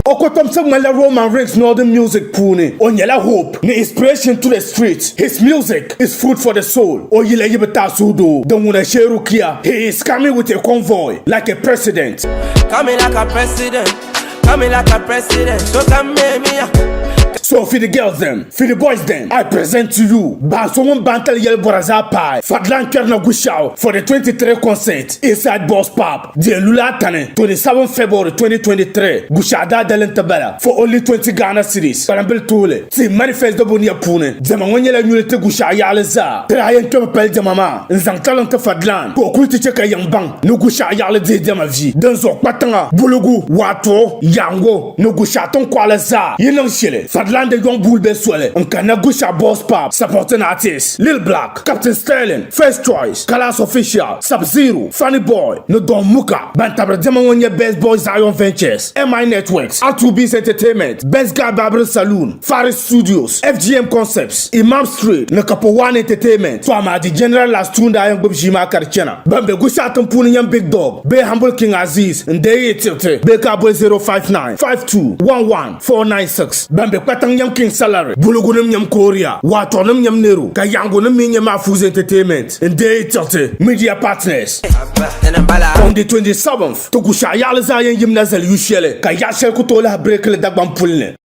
Okotom Mala Roman Reigns Northern music pune. Onyela hope, ne inspiration to the streets. His music is food for the soul. Oyile yibata sudo, Donguna Sherukia. He is coming with a convoy, like a president. Coming like a president, coming like a president. So come me. So for the girls then, for the boys then, I present to you Bansomon Bantal Yel Boraza Pai, Fadlan Kerna Gushegu for the 23 concert inside Boss Pub, the Lula Tane, 27 February 2023, Gushada Delentabella for only 20 Ghana cities. Parambil Tule, see manifest the Bonia Pune, Zamangela Nulite Gushaya Laza, Trayan Kempel de Mama, Zantalan Fadlan, Pokulti Cheka Yang Bang, no Gushaya de Demavi, Denzo Patanga, Bulugu, Wato, Yango, no Gushaton Kwalaza, Yenon Shile, Fadlan. The young bull be swelle. Nkana Gusha Boss Pop, supporting artists. Lil Black, Captain Sterling, First Choice, Kalas Official, Sub-Zero, Funny Boy, No Don Muka, Bantabra Demonye Best Boys Zion Ventures, MI Networks, R2B's Entertainment, Best Guy Barber Saloon, Faris Studios, FGM Concepts, Imam Street, Nakapo One Entertainment, Fama the General Last Tunda Young Bubjima Karchena, Bambe Gusha Tumpuni Young Big Dog, Be Humble King Aziz, and Day Tilte, Be Cabo 059 52 11 496, Bambe Patang Yam King Salary, Bulugunum Yam Korea, Watonum Yam Neru, Kayangunum Yam Mafuz Entertainment, and Day Tilte, Media Partners. On the 27th, Tokushaya Zayan Yimnazel Ushele, Kayashel Kutola Break the Dagban Pulne,